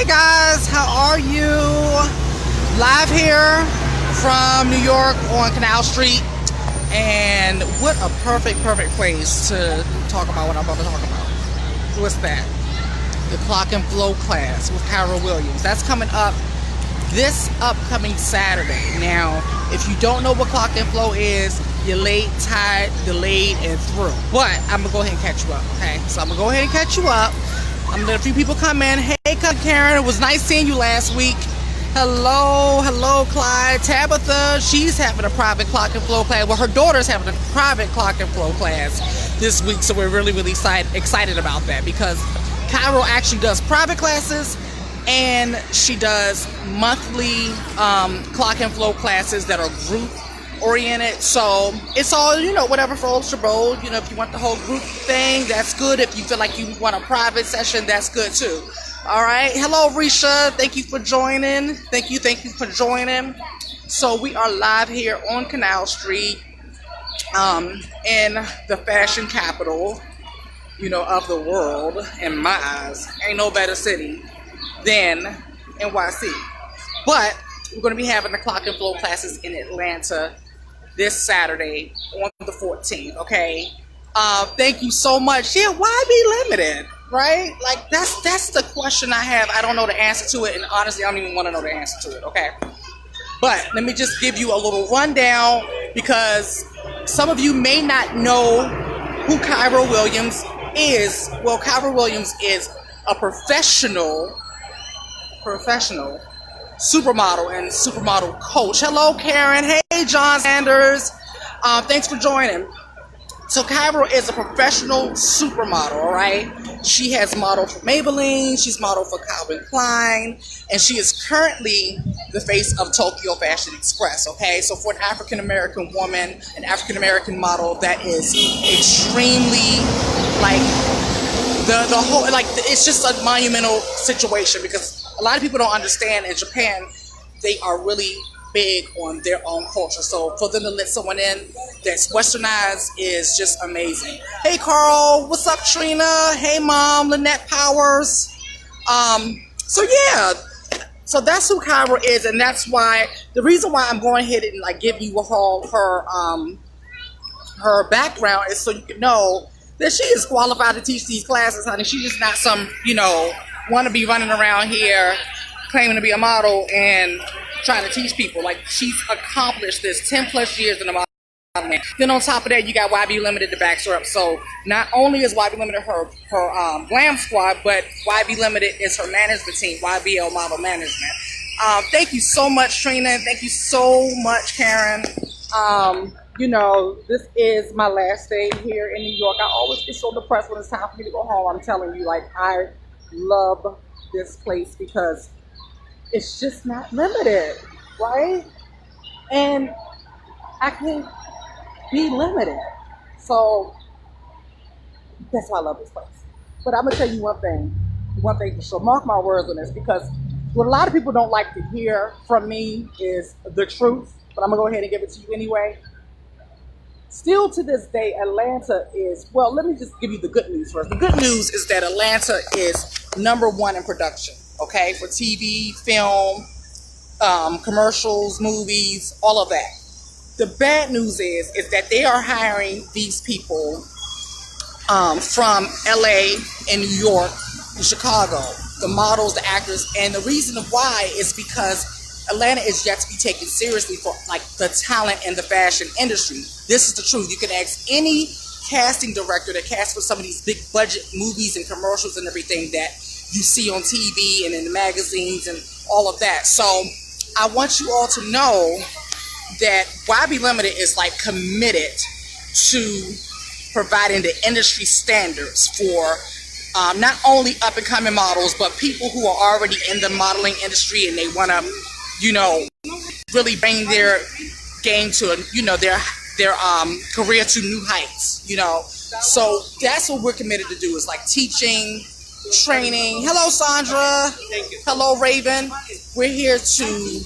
Hey guys, how are you? Live here from New York on Canal Street, and what a perfect place to talk about what I'm about to talk about. What's that? The Clock and Flow class with Cairo Williams. That's coming up this upcoming Saturday. Now, if you don't know what Clock and Flow is, you're late, tired, delayed, and through. But I'm gonna go ahead and catch you up, okay? So I'm gonna go ahead and catch you up. I'm gonna let a few people come in. Hey, Karen, it was nice seeing you last week. Hello, Clyde. Tabitha, she's having a private Clock and Flow class. Well, her daughter's having a private Clock and Flow class this week, so we're really excited about that, because Cairo actually does private classes, and she does monthly Clock and Flow classes that are group oriented. So it's all, whatever floats your boat. If you want the whole group thing, that's good. If you feel like you want a private session, that's good too. All right. Hello, Risha. Thank you for joining. Thank you for joining. So we are live here on Canal Street, in the fashion capital, of the world. In my eyes, ain't no better city than NYC. But we're going to be having the Clock and Flow classes in Atlanta this Saturday on the 14th, okay? Thank you so much. Yeah, why be limited, right? Like, that's the question I have. I don't know the answer to it, and honestly, I don't even want to know the answer to it, okay? But let me just give you a little rundown, because some of you may not know who Cairo Williams is. Well, Cairo Williams is a professional supermodel and supermodel coach. Hello, Karen. Hey, John Sanders. Thanks for joining. So Cairo is a professional supermodel, all right? She has modeled for Maybelline. She's modeled for Calvin Klein. And she is currently the face of Tokyo Fashion Express, okay? So for an African-American woman, an African-American model, that is extremely, the whole, it's just a monumental situation, because a lot of people don't understand in Japan, they are really big on their own culture. So for them to let someone in that's westernized is just amazing. Hey, Carl. What's up, Trina? Hey, Mom. Lynette Powers. So yeah. So that's who Cairo is, and that's why, the reason why I'm going ahead and give you all her background is so you can know that she is qualified to teach these classes, honey. She's just not some, want to be running around here claiming to be a model and trying to teach people. She's accomplished this 10 plus years in the modeling. Then on top of that, you got YBLIMITED to back her up. So not only is YBLIMITED her GLAM squad, but YBLIMITED is her management team, YBL Model Management. Thank you so much, Trina. Thank you so much, Karen. This is my last day here in New York. I always get so depressed when it's time for me to go home. I'm telling you, I love this place because it's just not limited, right? And I can't be limited. So that's why I love this place. But I'm gonna tell you one thing for sure. Mark my words on this, because what a lot of people don't like to hear from me is the truth, but I'm gonna go ahead and give it to you anyway. Still to this day, Atlanta is, well, let me just give you the good news first. The good news is that Atlanta is #1 in production, okay? For TV, film, commercials, movies, all of that. The bad news is that they are hiring these people from LA and New York and Chicago, the models, the actors, and the reason why is because Atlanta is yet to be taken seriously for the talent in the fashion industry. This is the truth. You can ask any casting director that casts for some of these big budget movies and commercials and everything that you see on TV and in the magazines and all of that. So I want you all to know that YBLIMITED is committed to providing the industry standards for not only up and coming models, but people who are already in the modeling industry and they want to really bring their game to their career to new heights, So that's what we're committed to do, is teaching, training. Hello, Sandra. Hello, Raven. We're here to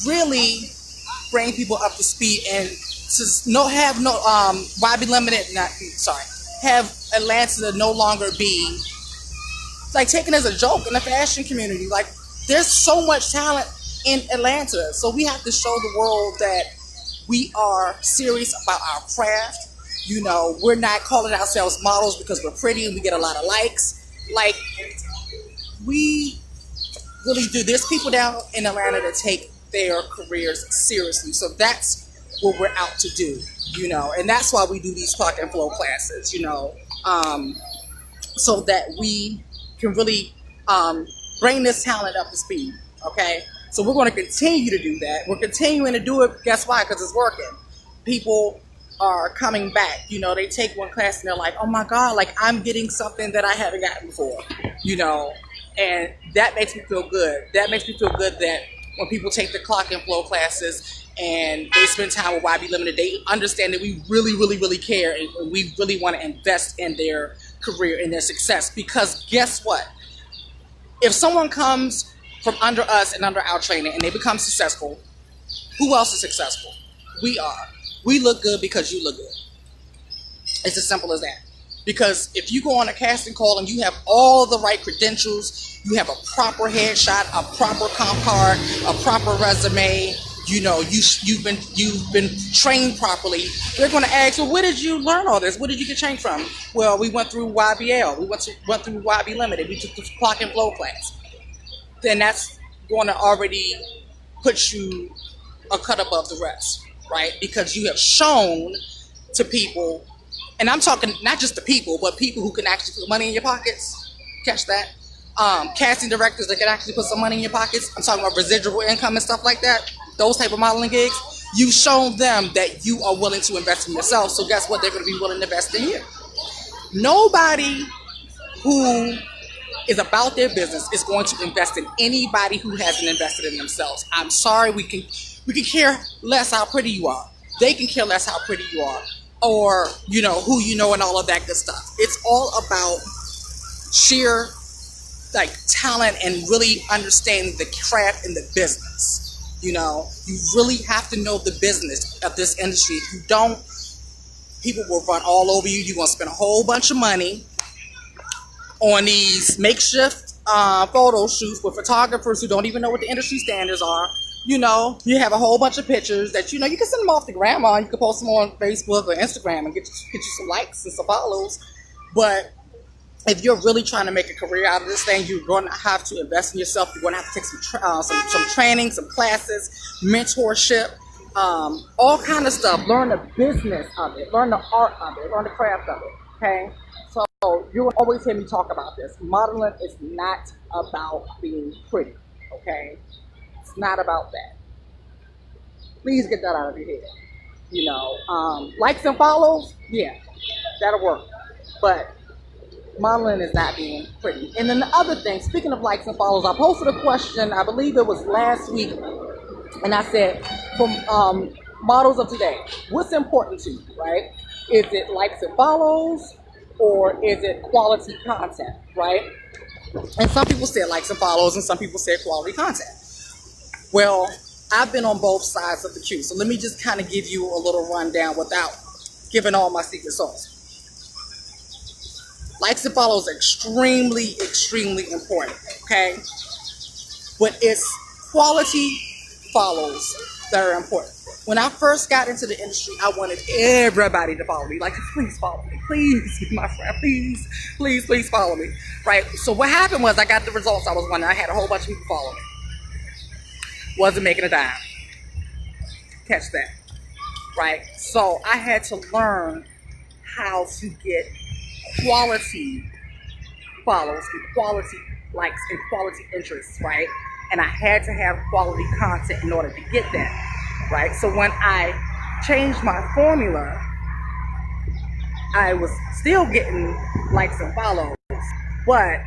really bring people up to speed and to have YBLIMITED, have Atlanta no longer be like taken as a joke in the fashion community. Like, there's so much talent in Atlanta, so we have to show the world that we are serious about our craft. You know, we're not calling ourselves models because we're pretty and we get a lot of likes. Like, we really do. There's people down in Atlanta that take their careers seriously. So that's what we're out to do, you know, and that's why we do these clock and flow classes, you know, so that we can really bring this talent up to speed, okay? So we're going to continue to do that. We're continuing to do it. Guess why? Because it's working. People are coming back. You know, they take one class and they're like, oh my God, like I'm getting something that I haven't gotten before, you know, and that makes me feel good. That makes me feel good that when people take the clock and flow classes and they spend time with YBLIMITED, they understand that we really, really, really care and we really want to invest in their career and their success. Because guess what? If someone comes from under us and under our training and they become successful, who else is successful? We are. We look good because you look good. It's as simple as that. Because if you go on a casting call and you have all the right credentials, you have a proper headshot, a proper comp card, a proper resume, you know, you've been trained properly, they're going to ask, well, where did you learn all this? Where did you get trained from? Well, we went through YBL. We went through YBLIMITED. We took the clock and flow class. Then that's going to already put you a cut above the rest, right? Because you have shown to people, and I'm talking not just to people, but people who can actually put money in your pockets. Catch that? Casting directors that can actually put some money in your pockets. I'm talking about residual income and stuff like that. Those type of modeling gigs. You've shown them that you are willing to invest in yourself. So guess what? They're going to be willing to invest in you. Nobody who is about their business is going to invest in anybody who hasn't invested in themselves. I'm sorry, we can care less how pretty you are. They can care less how pretty you are, or you know who you know and all of that good stuff. It's all about sheer like talent and really understanding the craft and the business. You know, you really have to know the business of this industry. If you don't, people will run all over you. You're gonna spend a whole bunch of money on these makeshift photo shoots with photographers who don't even know what the industry standards are. You know, you have a whole bunch of pictures that, you know, you can send them off to grandma. You can post them on Facebook or Instagram and get you some likes and some follows. But if you're really trying to make a career out of this thing, you're going to have to invest in yourself. You're going to have to take some training, some classes, mentorship, all kind of stuff. Learn the business of it. Learn the art of it. Learn the craft of it. Okay? So you will always hear me talk about this. Modeling is not about being pretty. Okay? It's not about that. Please get that out of your head. You know, likes and follows, yeah, that'll work. But modeling is not being pretty. And then the other thing, speaking of likes and follows, I posted a question, I believe it was last week, and I said, from models of today, what's important to you, right? Is it likes and follows, or is it quality content, right? And some people said likes and follows, and some people said quality content. Well, I've been on both sides of the queue, so let me just kind of give you a little rundown without giving all my secret sauce. Likes and follows are extremely, extremely important, okay? But it's quality follows that are important. When I first got into the industry, I wanted everybody to follow me. Like, please follow me. Please, my friend, please, please, please follow me, right? So what happened was I got the results I was wanting. I had a whole bunch of people follow me. Wasn't making a dime. Catch that, right? So I had to learn how to get quality follows and quality likes and quality interests, right? And I had to have quality content in order to get that, right? So when I changed my formula, I was still getting likes and follows, but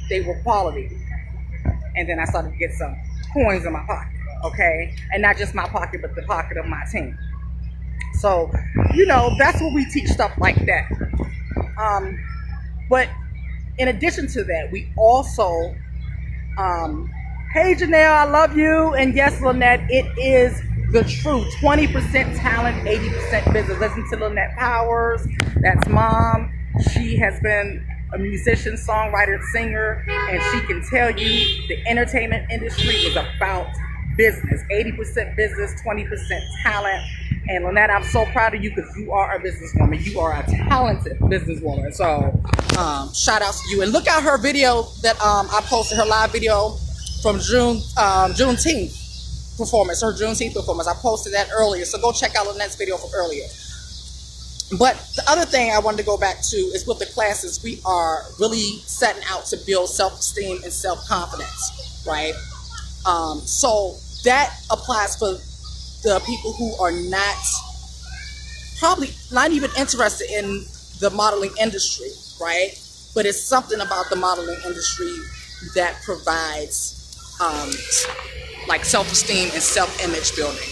they were quality. And then I started to get some coins in my pocket, okay? And not just my pocket, but the pocket of my team. So, you know, that's what we teach, stuff like that. But in addition to that, we also, hey Janelle, I love you. And yes, Lynette, it is the truth. 20% talent, 80% business. Listen to Lynette Powers. That's mom. She has been a musician, songwriter, singer, and she can tell you the entertainment industry is about business. 80% business, 20% talent. And Lynette, I'm so proud of you because you are a businesswoman. You are a talented businesswoman. So shout out to you. And look at her video that I posted, her live video from Juneteenth performance, her Juneteenth performance. I posted that earlier. So go check out Lynette's video from earlier. But the other thing I wanted to go back to is with the classes, we are really setting out to build self-esteem and self-confidence, right? So that applies for the people who are probably not even interested in the modeling industry, right? But it's something about the modeling industry that provides like self-esteem and self-image building.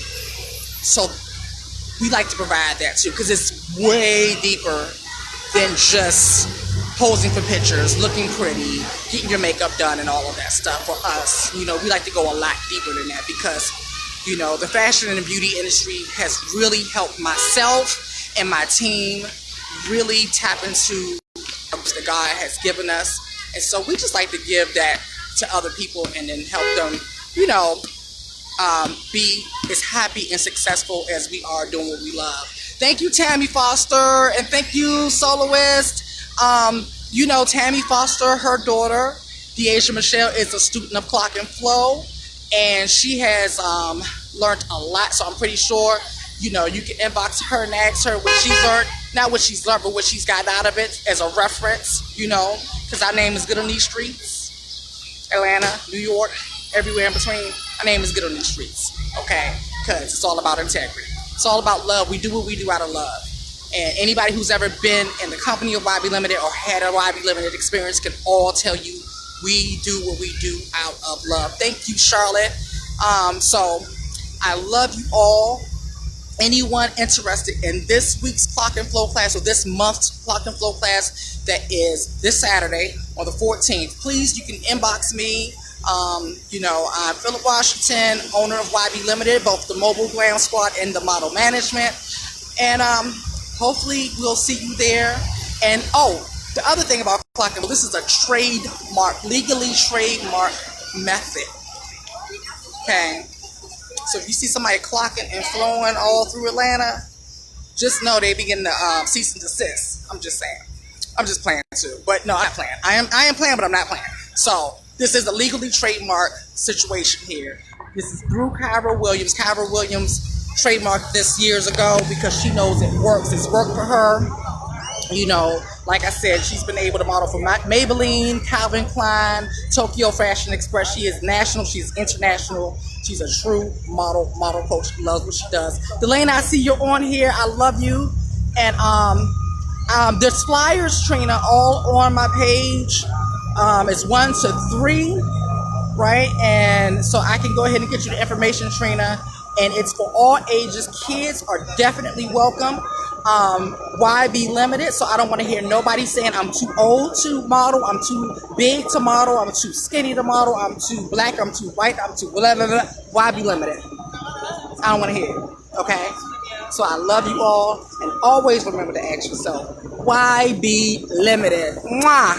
So we like to provide that too, because it's way deeper than just posing for pictures, looking pretty, getting your makeup done and all of that stuff. For us, you know, we like to go a lot deeper than that because, you know, the fashion and the beauty industry has really helped myself and my team really tap into what God has given us. And so we just like to give that to other people and then help them, you know, be as happy and successful as we are doing what we love. Thank you, Tammy Foster, and thank you, Soloist. You know, Tammy Foster, her daughter, Deasia Michelle, is a student of Clock and Flow, and she has learned a lot. So I'm pretty sure, you know, you can inbox her and ask her what she's learned. Not what she's learned, but what she's got out of it as a reference, you know, because our name is good on these streets. Atlanta, New York, everywhere in between. Our name is good on these streets, okay? Because it's all about integrity. It's all about love. We do what we do out of love. And anybody who's ever been in the company of YBLIMITED or had a YBLIMITED experience can all tell you we do what we do out of love. Thank you, Charlotte. So I love you all. Anyone interested in this week's Clock and Flow class or this month's Clock and Flow class that is this Saturday on the 14th, please, you can inbox me. You know, I'm Phillip Washington, owner of YBLIMITED, both the mobile glam squad and the model management. And hopefully we'll see you there. And oh, the other thing about Clock and Flow, this is a trademark, legally trademarked method. Okay. So if you see somebody clocking and flowing all through Atlanta, just know they begin to cease and desist. I'm just saying. I'm just playing too. But no, I'm not playing. I am playing, but I'm not playing. So this is a legally trademarked situation here. This is through Cairo Williams. Cairo Williams trademarked this years ago because she knows it works. It's worked for her. You know, like I said, she's been able to model for Maybelline, Calvin Klein, Tokyo Fashion Express. She is national. She's international. She's a true model coach. Loves what she does. Delane, I see you're on here. I love you. And there's flyers, Trina, all on my page. It's 1 to 3, right? And so I can go ahead and get you the information, Trina. And it's for all ages. Kids are definitely welcome. YBLIMITED, so I don't want to hear nobody saying I'm too old to model, I'm too big to model, I'm too skinny to model, I'm too black, I'm too white, I'm too blah, blah, blah. YBLIMITED. I don't want to hear it, okay? So I love you all, and always remember to ask yourself, YBLIMITED. Mwah!